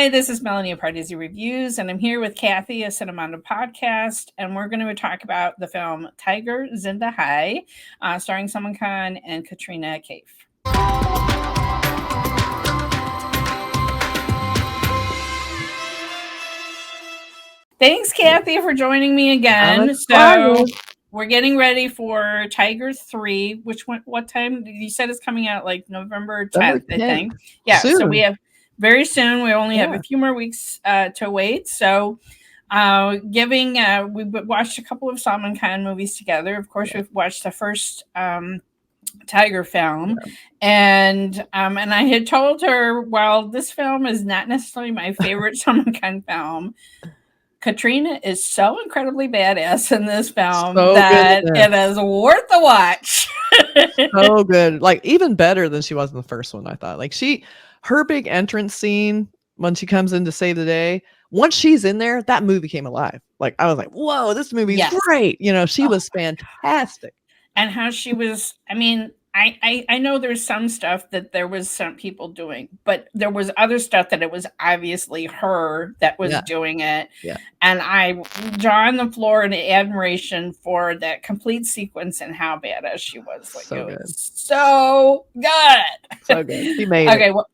this is Melanie of Pardesi Reviews, and I'm here with Kathy of Cinemando Podcast, and we're going to talk about the film Tiger Zinda Hai, starring Salman Khan and Katrina Kaif. Thanks, Kathy, for joining me again. So we're getting ready for Tiger 3, which what time? You said it's coming out like November 10th, I think. Yeah, soon. So we have very soon. We only have a few more weeks to wait. So we watched a couple of Salman Khan movies together. Of course, we've watched the first Tiger film, and I had told her, while this film is not necessarily my favorite Salman Khan film, Katrina is so incredibly badass in this film that it is worth the watch. So good. Like, even better than she was in the first one, I thought. Like, her big entrance scene when she comes in to save the day, once she's in there, that movie came alive. Like, I was like, whoa, this movie's great. You know, she was fantastic. And how she was, I mean, I know there's some stuff that there was some people doing, but there was other stuff that it was obviously her that was doing it. Yeah. And I jaw on the floor in admiration for that complete sequence and how badass she was. Like, so good. So good. So good. She made it. Well,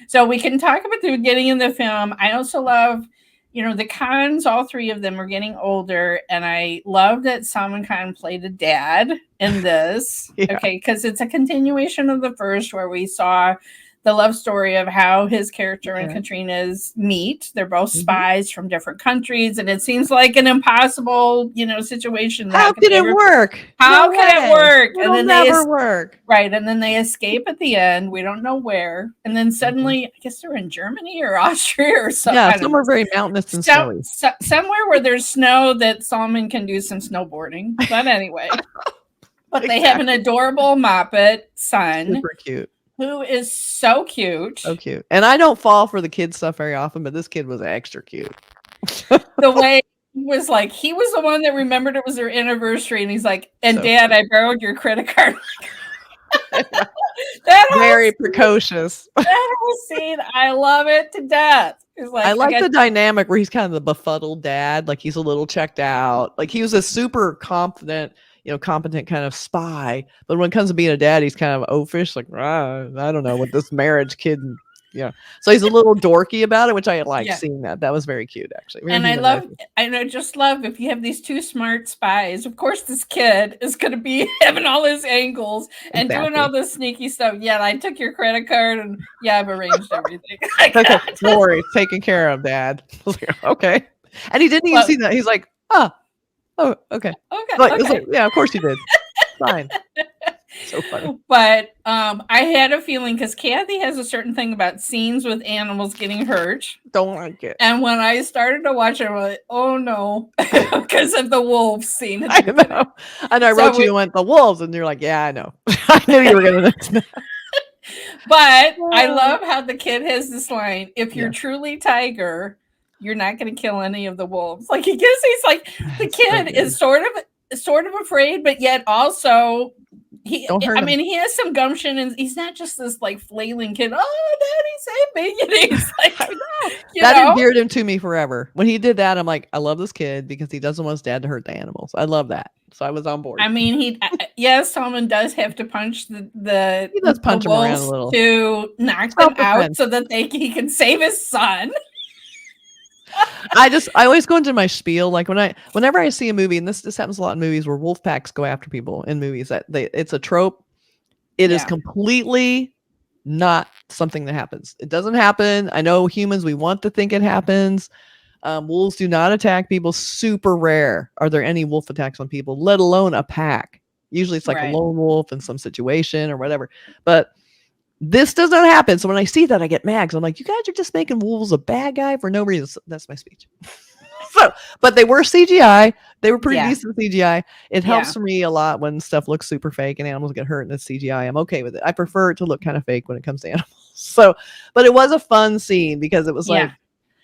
so we can talk about the beginning of the film. I also love, the Khans, all three of them are getting older, and I love that Salman Khan played a dad in this. Okay, because it's a continuation of the first, where we saw the love story of how his character and Katrina's meet. They're both spies from different countries, and it seems like an impossible, situation. How could it work? How can it work? It'll never work. Right, and then they escape at the end. We don't know where, and then suddenly, I guess they're in Germany or Austria or something. Yeah, somewhere very mountainous and snowy. Somewhere where there's snow that Salman can do some snowboarding. But anyway, but they have an adorable Moppet son. Super cute. Who is so cute. So cute. And I don't fall for the kid stuff very often, but this kid was extra cute. The way he was the one that remembered it was their anniversary, and he's like, and so Dad, I borrowed your credit card. Very precocious. That whole scene, I love it to death. I like the dynamic where he's kind of the befuddled dad, like he's a little checked out. Like, he was a super confident, competent kind of spy, but when it comes to being a dad, he's kind of oafish, like, I don't know what this marriage kid, so he's a little dorky about it, which I like seeing that was very cute, actually. And I just love if you have these two smart spies, of course this kid is going to be having all his angles and doing all this sneaky stuff. I took your credit card, and I've arranged everything. Don't worry, it's taken care of, Dad. Okay. And he didn't even see that. He's like, oh, okay. Like, yeah, of course you did. Fine. So funny. But I had a feeling, because Kathy has a certain thing about scenes with animals getting hurt. Don't like it. And when I started to watch it, I was like, oh no, because of the wolves scene. I know. And I wrote you and went, the wolves, and you're like, yeah, I know. I knew you were going to. But I love how the kid has this line: if you're truly Tiger, you're not going to kill any of the wolves. Like, he's like, the kid is sort of afraid, but yet also he has some gumption, and he's not just this like flailing kid. Oh, Daddy, save me! And he's like, that endeared him to me forever. When he did that, I'm like, I love this kid because he doesn't want his dad to hurt the animals. I love that. So I was on board. I mean, Salman does have to punch the he does punch the him around a little to knock them out so that he can save his son. I always go into my spiel, like whenever I see a movie, and this happens a lot in movies where wolf packs go after people in movies, that it's a trope. It is completely not something that happens. It doesn't happen. I know humans, we want to think it happens. Wolves do not attack people. Super rare are there any wolf attacks on people, let alone a pack. Usually it's like a lone wolf in some situation or whatever. But this does not happen. So when I see that, I get mad. I'm like, you guys are just making wolves a bad guy for no reason. So that's my speech. But they were CGI. They were pretty decent CGI. It helps for me a lot when stuff looks super fake and animals get hurt and it's CGI. I'm okay with it. I prefer it to look kind of fake when it comes to animals. So, but it was a fun scene because it was like,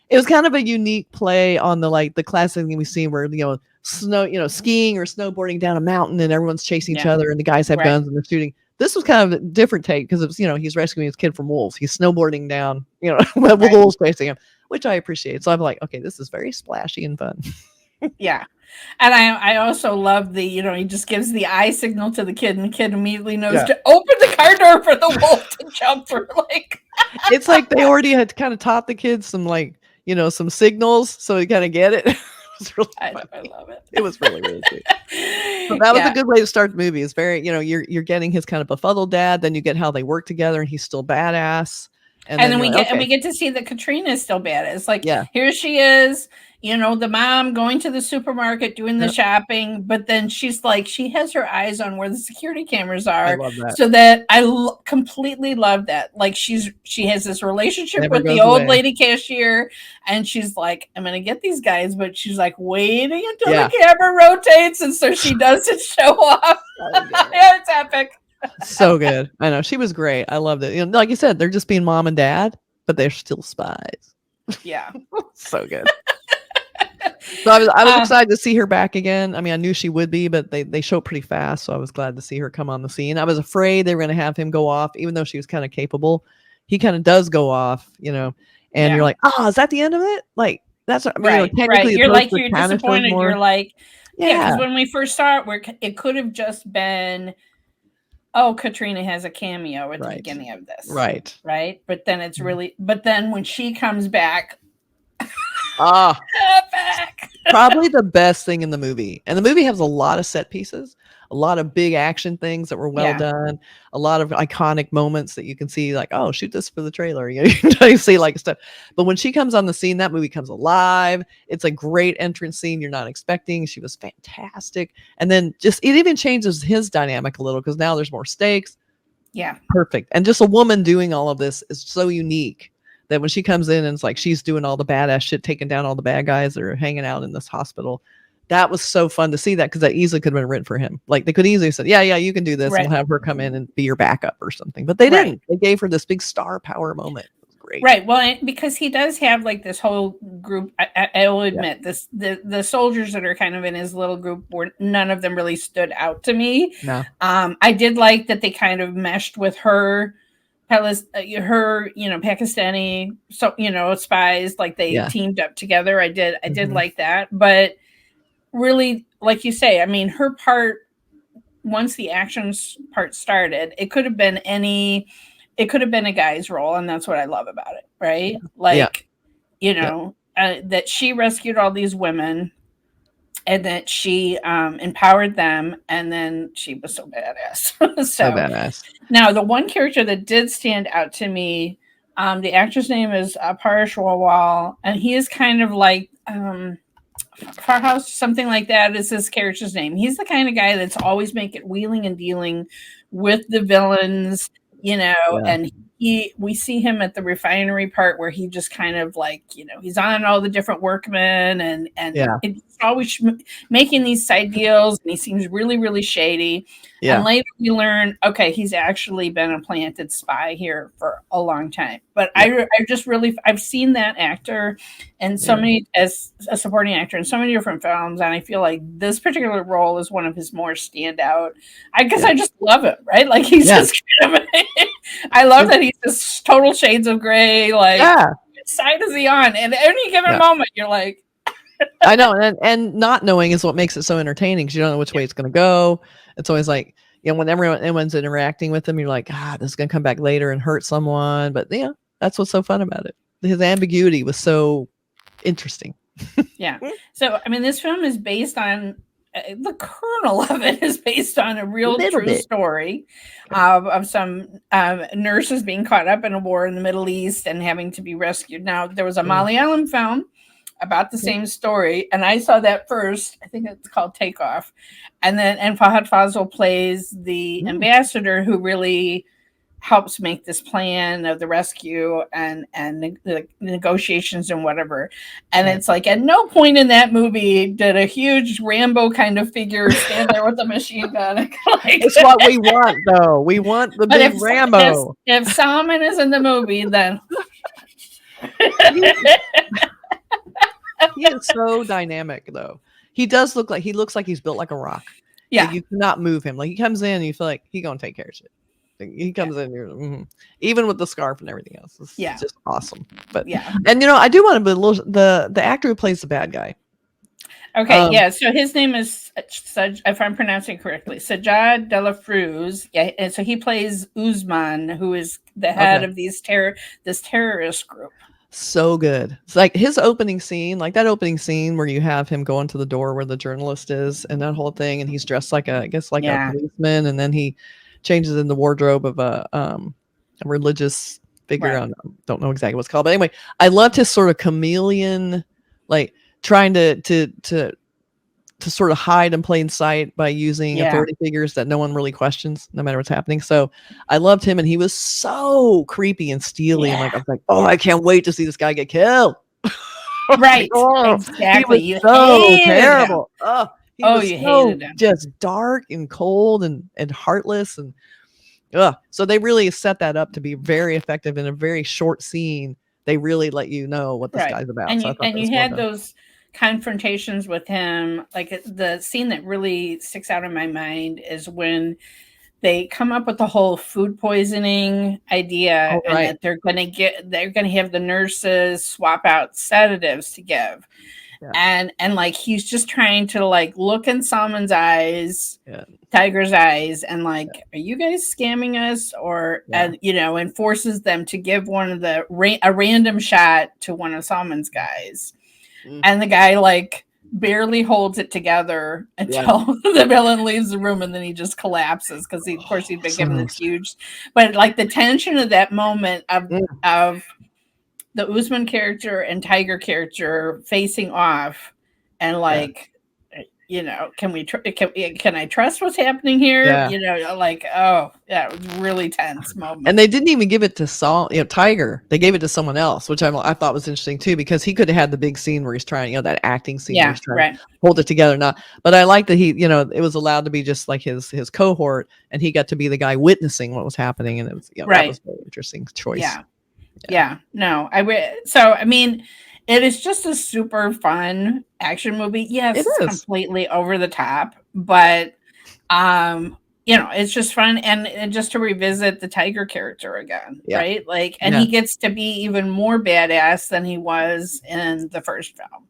it was kind of a unique play on the classic thing we see where, snow, skiing or snowboarding down a mountain and everyone's chasing each other and the guys have guns and they're shooting. This was kind of a different take because it's, he's rescuing his kid from wolves. He's snowboarding down, with wolves chasing him. which I appreciate. So I'm like, okay, this is very splashy and fun. Yeah. And I also love the, he just gives the eye signal to the kid, and the kid immediately knows to open the car door for the wolf to jump through. Like, it's like they already had kind of taught the kids some, like, some signals, so you kind of get it. It was really funny. I love it. It was really, really sweet. So that was a good way to start the movie. It's very, you're getting his kind of befuddled dad, then you get how they work together, and he's still badass. And then we get to see that Katrina is still badass. Like, here she is, the mom going to the supermarket, doing the shopping, but then she's like, she has her eyes on where the security cameras are. I love that. So that completely love that. Like, she has this relationship with the old lady cashier, and she's like, I'm gonna get these guys, but she's like waiting until the camera rotates, and so she doesn't show up. Yeah, it's epic. So good. I know, she was great. I loved it. Like you said, they're just being mom and dad, but they're still spies. Yeah. So good. So I was excited to see her back again. I mean, I knew she would be, but they show pretty fast, so I was glad to see her come on the scene. I was afraid they were going to have him go off, even though she was kind of capable. He kind of does go off, and you're like, oh, is that the end of it? Like, that's right. You're like, you're disappointed. You're like, because when we first saw it, it could have just been, oh, Katrina has a cameo at the beginning of this. Right. But then it's really, but then when she comes back, probably the best thing in the movie. And the movie has a lot of set pieces, a lot of big action things that were well done, a lot of iconic moments that you can see, like, oh, shoot this for the trailer. You see like stuff. But when she comes on the scene, that movie comes alive. It's a great entrance scene you're not expecting. She was fantastic. And then it even changes his dynamic a little, because now there's more stakes. Yeah. Perfect. And just a woman doing all of this is so unique that when she comes in and it's like she's doing all the badass shit, taking down all the bad guys that are hanging out in this hospital. That was so fun to see that, because that easily could have been written for him. Like, they could easily have said, yeah, you can do this. We'll have her come in and be your backup or something. But they didn't. They gave her this big star power moment. It was great. Right. Well, because he does have like this whole group. I will admit this, the soldiers that are kind of in his little group, none of them really stood out to me. No. I did like that they kind of meshed with her Pakistani, spies, like they teamed up together. I did like that, but really, like you say, I mean, her part, once the action part started, it could have been a guy's role, and that's what I love about it, right? Like, that she rescued all these women, and that she empowered them, and then she was so badass. So badass. Now, the one character that did stand out to me, the actor's name is Paresh, Rawal, and he is kind of like Farhouse, something like that is his character's name. He's the kind of guy that's always wheeling and dealing with the villains, and we see him at the refinery part where he just kind of like, he's on all the different workmen and he's always making these side deals, and he seems really, really shady. And later we learn, okay, he's actually been a planted spy here for a long time. But I just really, I've seen that actor and so many, as a supporting actor in so many different films, and I feel like this particular role is one of his more standout. I guess I just love it, right? Like, he's just kind of, I love that he's just total shades of gray. Like, which side is he on? And at any given moment, you're like, I know, and not knowing is what makes it so entertaining, because you don't know which way it's going to go. It's always like, when everyone's interacting with him, you're like, this is going to come back later and hurt someone. But that's what's so fun about it. His ambiguity was so interesting. Yeah. So, I mean, this film is based on, the kernel of it is based on a real true story of some nurses being caught up in a war in the Middle East and having to be rescued. Now, there was a Malayalam film about the same story, and I saw that first. I think it's called Takeoff, and Fahad Fazil plays the ambassador who really helps make this plan of the rescue and the negotiations and whatever. And it's like, at no point in that movie did a huge Rambo kind of figure stand there with a machine gun. Like, it's what we want, though. We want the big Rambo. If Salman is in the movie, then he is so dynamic, though. He looks like he's built like a rock. Yeah. Like, you cannot move him. Like, he comes in and you feel like he's gonna take care of shit. He comes in here, even with the scarf and everything else. It's just awesome. But and I do want to be the actor who plays the bad guy. Okay, so his name is, if I'm pronouncing it correctly, Sajjad Delafrooz. Yeah, and so he plays Usman, who is the head of this terrorist group. So good. It's like his opening scene, like that opening scene where you have him going to the door where the journalist is, and that whole thing, and he's dressed like a policeman, and then he changes in the wardrobe of a religious figure. I don't know exactly what's called, but anyway, I loved his sort of chameleon, like trying to sort of hide in plain sight by using authority figures that no one really questions, no matter what's happening. So I loved him, and he was so creepy and steely, and I was like, oh, I can't wait to see this guy get killed. Right, exactly. He was so terrible. He was hated him. Just dark and cold and heartless, and so they really set that up to be very effective in a very short scene. They really let you know what this guy's about. And you had those confrontations with him. Like the scene that really sticks out in my mind is when they come up with the whole food poisoning idea, and that they're going to have the nurses swap out sedatives to give. And like he's just trying to like look in Salman's eyes, Tiger's eyes, and like, are you guys scamming us? Or and forces them to give one of a random shot to one of Salman's guys, and the guy like barely holds it together until the villain leaves the room, and then he just collapses because of course he'd been given this huge. But like the tension of that moment of the Usman character and Tiger character facing off, and like, can I trust what's happening here? It was really tense moment. And they didn't even give it to Tiger. They gave it to someone else, which I thought was interesting too, because he could have had the big scene where he's trying, that acting scene where he's trying to hold it together. But I like that he, it was allowed to be just like his cohort, and he got to be the guy witnessing what was happening, and it was that was a very interesting choice. No, I mean, it is just a super fun action movie. Yes, it's completely over the top, but it's just fun, and just to revisit the Tiger character again, right? Like, and he gets to be even more badass than he was in the first film.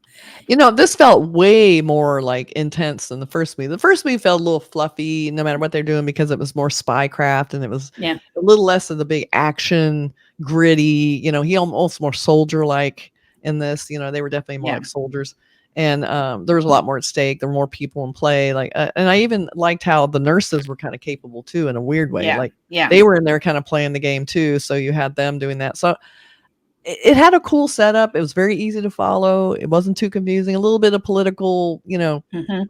This felt way more like intense than the first movie. The first movie felt a little fluffy, no matter what they're doing, because it was more spycraft, and it was a little less of the big action, gritty. He almost more soldier-like in this. They were definitely more like soldiers, and there was a lot more at stake. There were more people in play. Like, and I even liked how the nurses were kind of capable too, in a weird way. They were in there kind of playing the game too. So you had them doing that. So it had a cool setup. It was very easy to follow. It wasn't too confusing. A little bit of political, a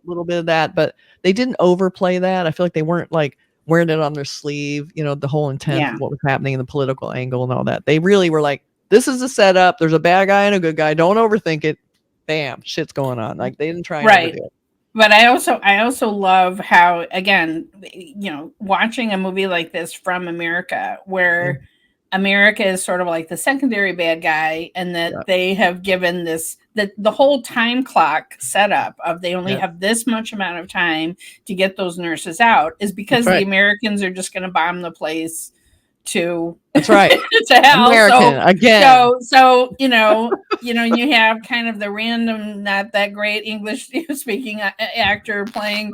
little bit of that, but they didn't overplay that. I feel like they weren't like wearing it on their sleeve, the whole intent of what was happening in the political angle and all that. They really were like, this is the setup. There's a bad guy and a good guy. Don't overthink it. Bam, shit's going on. Like, they didn't try and overdo it. But I also love how, again, watching a movie like this from America, where America is sort of like the secondary bad guy, and that they have given the whole time clock setup of they only have this much amount of time to get those nurses out, is because the Americans are just going to bomb the place to to hell. American again. So you have kind of the random, not that great English speaking actor playing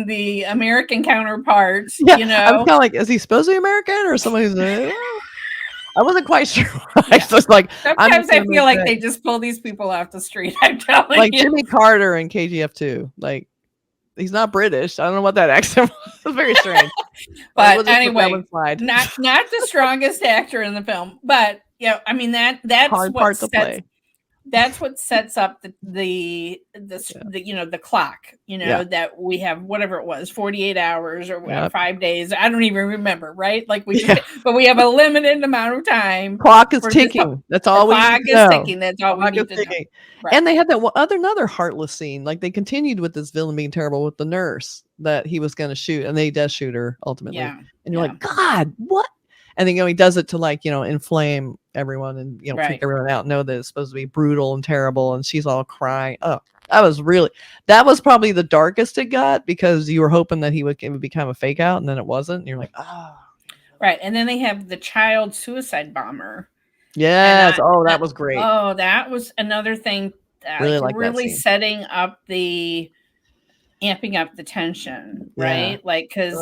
the American counterparts. I was kind of like, is he supposed to be American or somebody who's I wasn't quite sure. So it's like, sometimes I feel like they just pull these people off the street. I'm telling you, Jimmy Carter in KGF 2. Like, he's not British. I don't know what that accent was. It's very strange. But anyway, not the strongest actor in the film. But I mean that's hard part to play. That's what sets up the clock. That we have, whatever it was, 48 hours or 5 days. I don't even remember. Right? Like but we have a limited amount of time. Clock is ticking. That's all we need to know. Clock is ticking. That's all we need to know. Right. And they had that another heartless scene. Like, they continued with this villain being terrible with the nurse that he was going to shoot, and they does shoot her ultimately. Yeah. And you're like, God, what? And then he does it to inflame everyone and freak everyone out. Know that it's supposed to be brutal and terrible, and she's all crying. Oh, that was probably the darkest it got, because you were hoping that it would become a fake out, and then it wasn't. And you're like, oh. Right. And then they have the child suicide bomber. Yes. That was great. Oh, that was another thing. Really setting up amping up the tension, right? Yeah. Like, because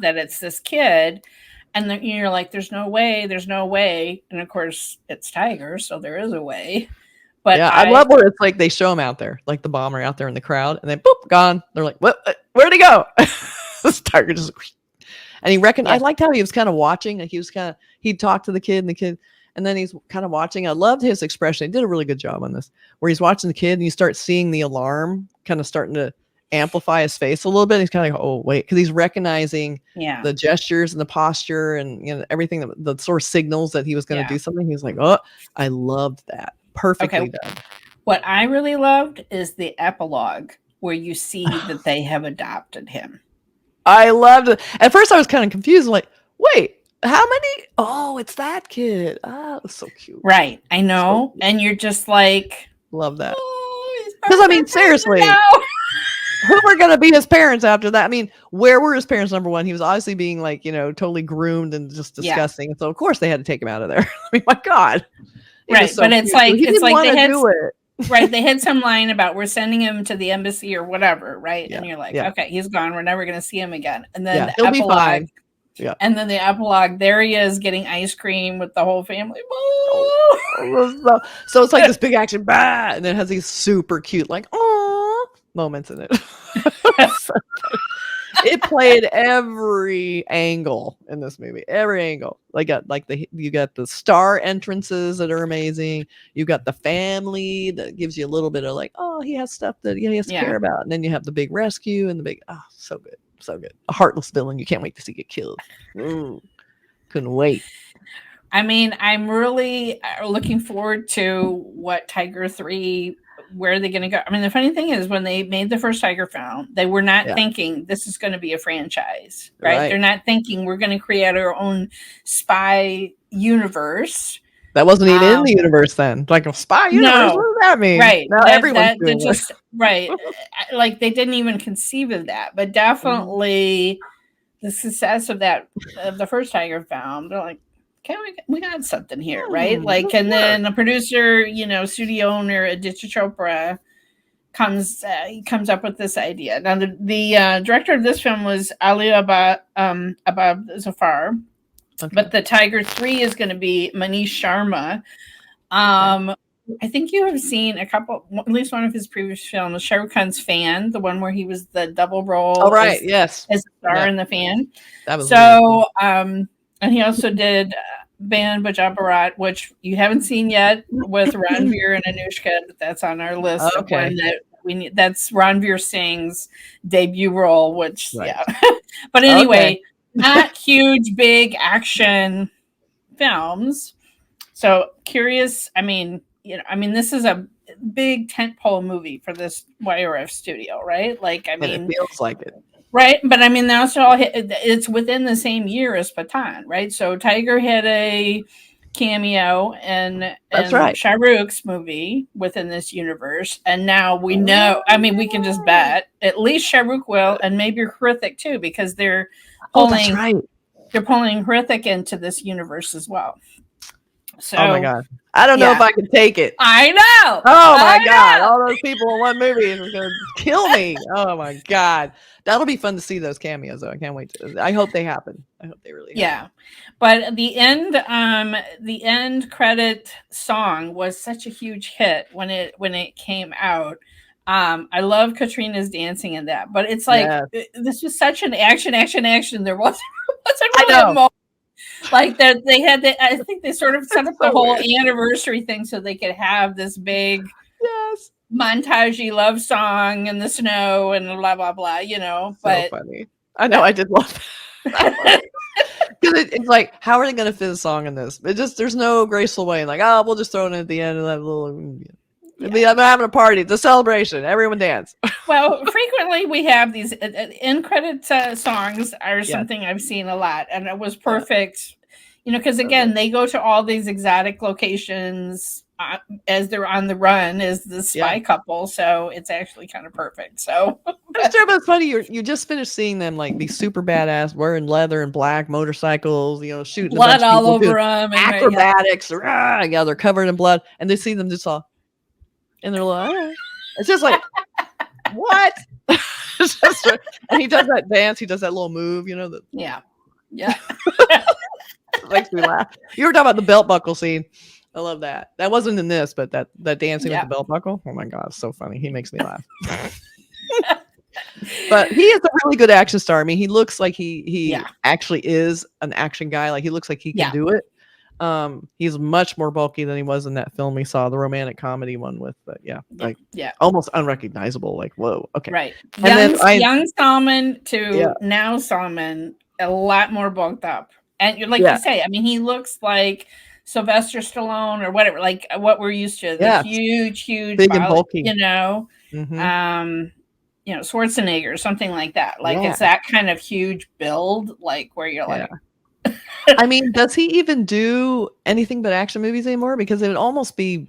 it's this kid, and then you're like, there's no way. And of course, it's Tiger, so there is a way. But yeah, I love where it's like they show him out there, like the bomber out there in the crowd, and then boop, gone. They're like, what? Where'd he go? This Tiger just, and he reckoned. Yeah. I liked how he was kind of watching. Like he'd talk to the kid, and then he's kind of watching. I loved his expression. He did a really good job on this, where he's watching the kid, and you start seeing the alarm kind of starting to amplify his face a little bit. He's kind of like, oh wait, because he's recognizing the gestures and the posture and everything, the sort of signals that he was going to do something. He was like, oh, I loved that. Perfectly done. What I really loved is the epilogue where you see that they have adopted him. I loved it. At first I was kind of confused, like, wait, how many? Oh, it's that kid. Oh, it's so cute. Right. I know. So and you're just like, love that. Because I mean, seriously, who were going to be his parents after that? I mean, where were his parents? Number one, he was obviously being like, totally groomed and just disgusting. And so of course they had to take him out of there. I mean, my God. Right, so but it's cute. Like they had right. They had some line about we're sending him to the embassy or whatever, right? Yeah, and you're like, okay, he's gone. We're never going to see him again. And then the epilogue, and then the epilogue. There he is getting ice cream with the whole family. So it's like this big action, and then it has these super cute, like moments in it. It played every angle in this movie. Every angle. You got the star entrances that are amazing. You got the family that gives you a little bit of like, oh, he has stuff that he has to care about. And then you have the big rescue and the big, so good. So good. A heartless villain you can't wait to see get killed. Couldn't wait. I mean, I'm really looking forward to what Tiger 3, where are they going to go? I mean, the funny thing is when they made the first Tiger film, they were not thinking this is going to be a franchise, right? They're not thinking we're going to create our own spy universe. That wasn't even in the universe then. Like a spy universe, what does that mean? Right. Now everyone's doing just right. Like they didn't even conceive of that. But definitely the success of the first Tiger film, they're like, okay, we got something here, right? Like, and then the producer, studio owner Aditya Chopra comes up with this idea. Now, the director of this film was Ali Abbas Zafar, but the Tiger 3 is going to be Manish Sharma. I think you have seen at least one of his previous films, Shah Rukh Khan's Fan, the one where he was the double role. Oh, right, yes, as a star in the Fan. That was so. And he also did Ban Bajaj Bharat, which you haven't seen yet, with Ranveer and Anushka, but that's on our list. Okay. That we need. That's Ranveer Singh's debut role, which But anyway, not huge, big action films. So curious. I mean, this is a big tentpole movie for this YRF studio, right? Like, I mean, it feels like it. Right, but I mean, it's within the same year as Pathaan, right? So Tiger had a cameo in Shah Rukh's movie within this universe, and now we know. I mean, we can just bet at least Shah Rukh will, and maybe Hrithik too, because they're pulling Hrithik into this universe as well. So, oh my God, I don't know if I can take it. I know. Oh my God, all those people in one movie is going to kill me. Oh my God. That'll be fun to see those cameos, though. I can't wait I hope they happen. I hope they really happen. Yeah. But the end credit song was such a huge hit when it came out. I love Katrina's dancing in that, but it's like this was such an action. There wasn't really a moment. Like that they had I think they sort of set up the whole anniversary thing so they could have this big montage love song in the snow and blah blah blah, but so funny. I know, I did love that. Because it's like, how are they going to fit a song in this? There's no graceful way. Like, we'll just throw it in at the end of that little. I'm having a party. It's a celebration. Everyone dance. Well, frequently we have these end credit songs are something I've seen a lot, and it was perfect. Because again, they go to all these exotic locations as they're on the run as the spy couple, so it's actually kind of perfect. So It's true, but it's funny. You just finished seeing them like be super badass, wearing leather and black motorcycles, shooting blood all over them, acrobatics. Yeah, they're covered in blood, and they see them just all, and they're like, it's just like, what? And he does that dance. He does that little move, yeah. It makes me laugh. You were talking about the belt buckle scene. I love that. That wasn't in this, but that dancing with the belt buckle. Oh my God, it's so funny. He makes me laugh. But he is a really good action star. I mean, he looks like he actually is an action guy. Like he looks like he can do it. He's much more bulky than he was in that film we saw, the romantic comedy one with, almost unrecognizable. Like, whoa, okay, right. And young Salman to now Salman, a lot more bulked up, and like you say, I mean, he looks like Sylvester Stallone or whatever, like what we're used to. The huge, big and bulky, Schwarzenegger or something like that. Like it's that kind of huge build, like where you're like. I mean, does he even do anything but action movies anymore? Because it would almost be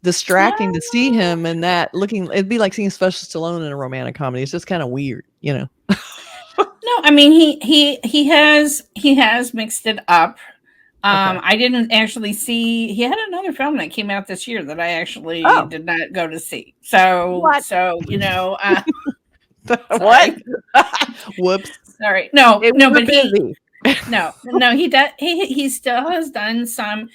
distracting to see him and that it'd be like seeing Sylvester Stallone in a romantic comedy. It's just kind of weird, No, I mean he has mixed it up. I didn't actually see. He had another film that came out this year that I actually did not go to see. So what? What? Whoops. Sorry. No, but busy. No, he does. He still has done some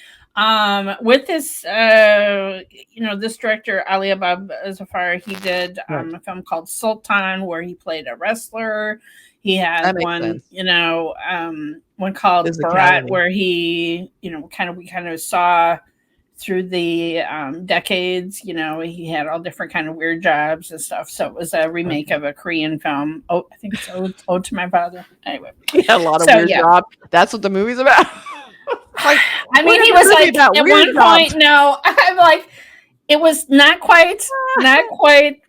with this. This director Ali Abbas Zafar. He did a film called Sultan where he played a wrestler. He had one, one called Barat where he, we kind of saw through the decades. He had all different kind of weird jobs and stuff. So it was a remake of a Korean film. Oh, I think it's Ode to My Father. Anyway, he had a lot of weird jobs. That's what the movie's about. I mean, he was like at one point. No, I'm like, it was not quite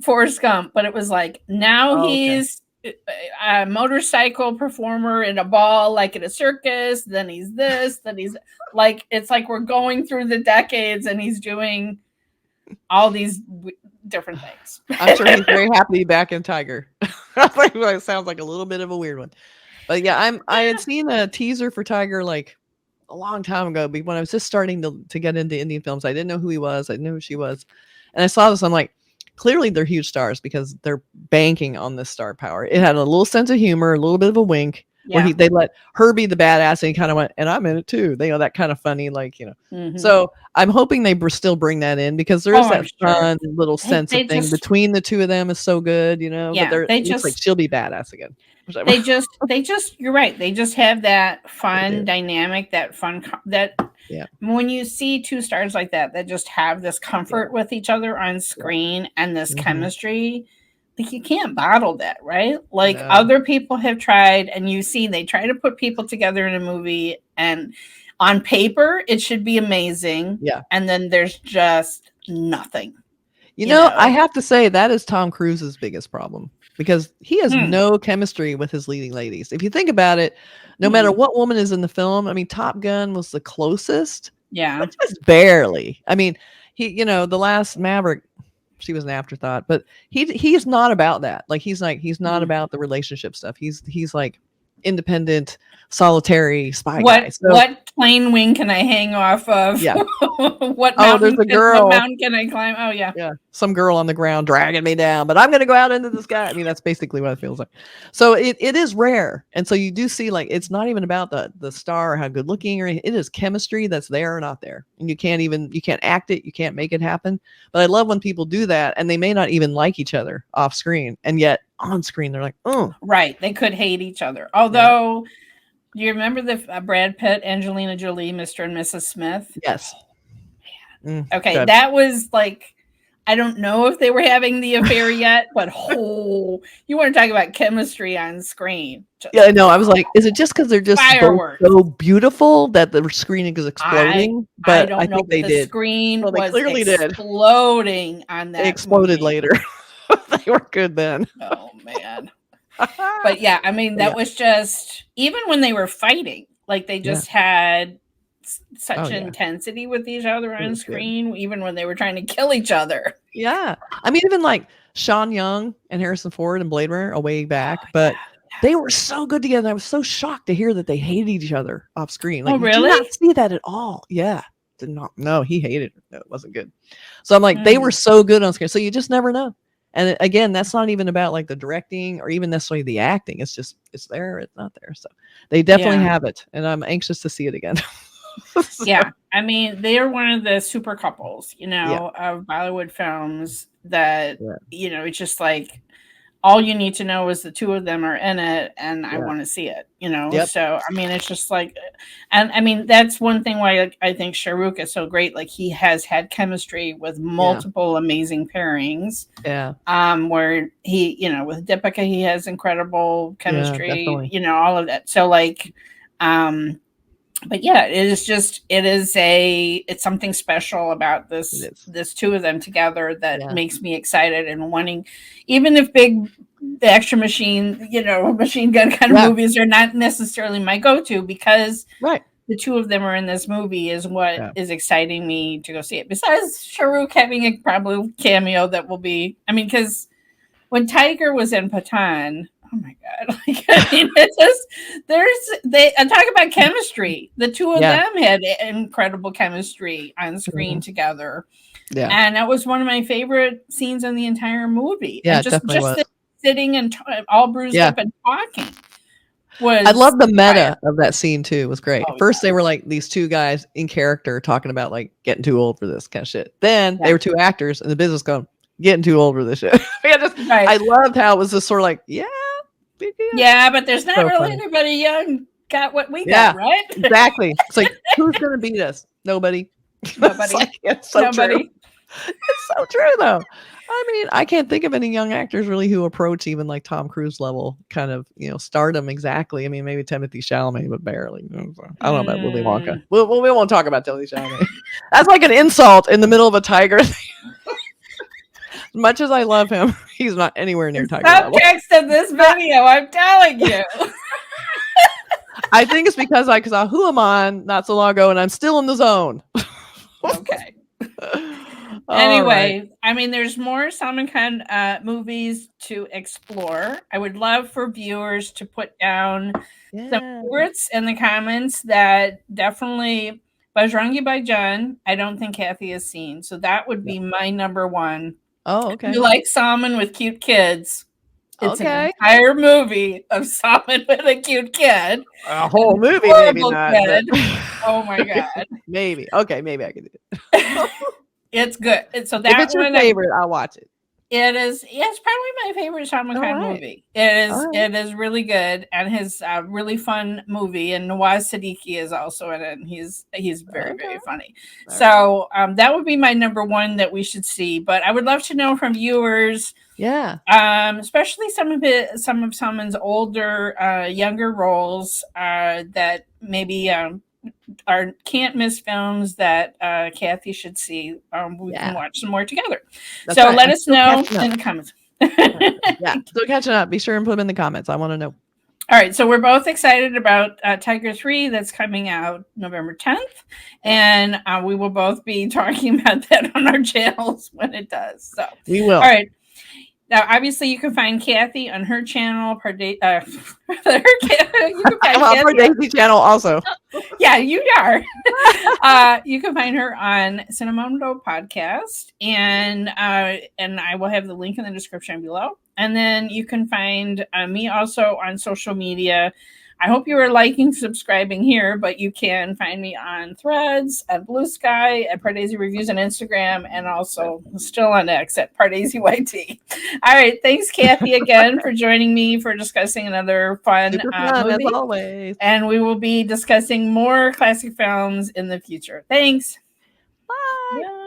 Forrest Gump, but it was like now he's a motorcycle performer in a ball, like at a circus. Then he's this. Then he's like, it's like we're going through the decades, and he's doing all these different things. I'm sure he's very happy to be back in Tiger. It sounds like a little bit of a weird one, but yeah, I had seen a teaser for Tiger like a long time ago when I was just starting to get into Indian films. I didn't know who he was. I didn't know who she was, and I saw this. I'm like, clearly they're huge stars because they're banking on this star power. It had a little sense of humor, a little bit of a wink. Where they let her be the badass, and he kind of went, and I'm in it too. They that kind of funny, So I'm hoping they still bring that in because there is that fun little sense of thing between the two of them is so good, Yeah, but it's like she'll be badass again. They just you're right. They just have that fun dynamic, that fun when you see two stars like that just have this comfort with each other on screen and this chemistry. Like you can't bottle that, right? Like other people have tried, and they try to put people together in a movie, and on paper it should be amazing. Yeah, and then there's just nothing. You know, I have to say that is Tom Cruise's biggest problem because he has no chemistry with his leading ladies. If you think about it, no matter what woman is in the film, I mean, Top Gun was the closest. Yeah, but just barely. I mean, the last Maverick. She was an afterthought, but he's not about that. Like he's not about the relationship stuff. He's like independent, solitary spy guy. So, what plane wing can I hang off of? Yeah. What mountain? There's a girl. What mountain can I climb? Oh yeah. Yeah. Some girl on the ground dragging me down, but I'm gonna go out into the sky. I mean, that's basically what it feels like. So it is rare, and so you do see like it's not even about the star or how good looking or anything. It is chemistry that's there or not there, and you can't act it, you can't make it happen. But I love when people do that, and they may not even like each other off screen, and yet on screen they're like, oh, right. They could hate each other. Although, do you remember the Brad Pitt, Angelina Jolie, Mr. and Mrs. Smith? Yes. Okay, good. That was like, I don't know if they were having the affair yet, but you want to talk about chemistry on screen. I know. I was like, is it just because they're just so beautiful that the screen is exploding? But I think they did. The screen was clearly exploding on that. They exploded later. They were good then. Oh man. But yeah, I mean, that was just, even when they were fighting, like they just had such intensity with each other on screen, even when they were trying to kill each other. Yeah. I mean, even like Sean Young and Harrison Ford and Blade Runner a way back, but they were so good together. I was so shocked to hear that they hated each other off screen. Like, really? You do not see that at all. Yeah. Did not. No, he hated her. No, it wasn't good. So I'm like, they were so good on screen. So you just never know. And again, that's not even about like the directing or even necessarily the acting. It's just, it's there, it's not there. So they definitely have it. And I'm anxious to see it again. So. Yeah. I mean, they are one of the super couples, you know, of Bollywood films that, you know, it's just like, all you need to know is the two of them are in it and I want to see it, you know? So, I mean, it's just like, and I mean, that's one thing why I think Shah Rukh is so great. Like he has had chemistry with multiple amazing pairings. Where he, you know, with Deepika, he has incredible chemistry, you know, all of that. So like, but yeah, it's something special about this two of them together that makes me excited and wanting, even if the extra machine, you know, machine gun kind of movies are not necessarily my go-to, because the two of them are in this movie is what is exciting me to go see it. Besides Shah Rukh having a probably cameo that will be, I mean, because when Tiger was in Pathaan, oh my God. Like, I mean, it's just, I'm talking about chemistry. The two of them had incredible chemistry on screen together. Yeah. And that was one of my favorite scenes in the entire movie. Yeah, and just was. Sitting and all bruised up and talking. I love the meta of that scene too. It was great. First, they were like these two guys in character talking about like getting too old for this kind of shit. Then they were two actors in the business going, getting too old for this shit. I loved how it was just sort of like, yeah, but there's not really anybody young got what we got, right? Exactly. It's like, who's gonna beat us? Nobody. It's so true. It's so true though. I mean, I can't think of any young actors really who approach even like Tom Cruise level kind of, you know, stardom exactly. I mean, maybe Timothée Chalamet, but barely. I don't know about Willy Wonka. We won't talk about Timothée Chalamet. That's like an insult in the middle of a Tiger thing. As much as I love him, he's not anywhere near Tiger level. Subtext of this video, I'm telling you. I think it's because I saw Who Am I not so long ago, and I'm still in the zone. Okay. Anyway, I mean, there's more Salman Khan movies to explore. I would love for viewers to put down some favorites in the comments. That definitely Bajrangi Bhaijaan, I don't think Kathy has seen, so that would be my number one. Oh, okay. If you like Salman with cute kids, it's an entire movie of Salman with a cute kid. A whole movie, maybe not. Kid. Oh my God. Maybe. Okay, maybe I can do it. It's good. So that if it's your favorite, I'll watch it. It is. Yeah, it's probably my favorite Salman Khan movie. It is. It is really good, and his really fun movie. And Nawaz Siddiqui is also in it, and he's very very funny. So that would be my number one that we should see. But I would love to know from viewers. Yeah. Especially some of Salman's older, younger roles that maybe are can't miss films that Kathy should see. We can watch some more together. That's so let us know in the comments. Still catching up. Be sure and put them in the comments. I want to know. All right, so we're both excited about Tiger 3 that's coming out November 10th, and we will both be talking about that on our channels when it does. So we will. All right. Now, obviously, you can find Kathy on her channel. You can find Pardesi channel also. Yeah, you are. You can find her on Cinemundo podcast, and I will have the link in the description below. And then you can find me also on social media. I hope you are liking, subscribing here, but you can find me on Threads, at Blue Sky, at Pardesi Reviews on Instagram, and also still on X at Pardesi YT. All right. Thanks, Kathy, again for joining me for discussing another fun movie. As always. And we will be discussing more classic films in the future. Thanks. Bye.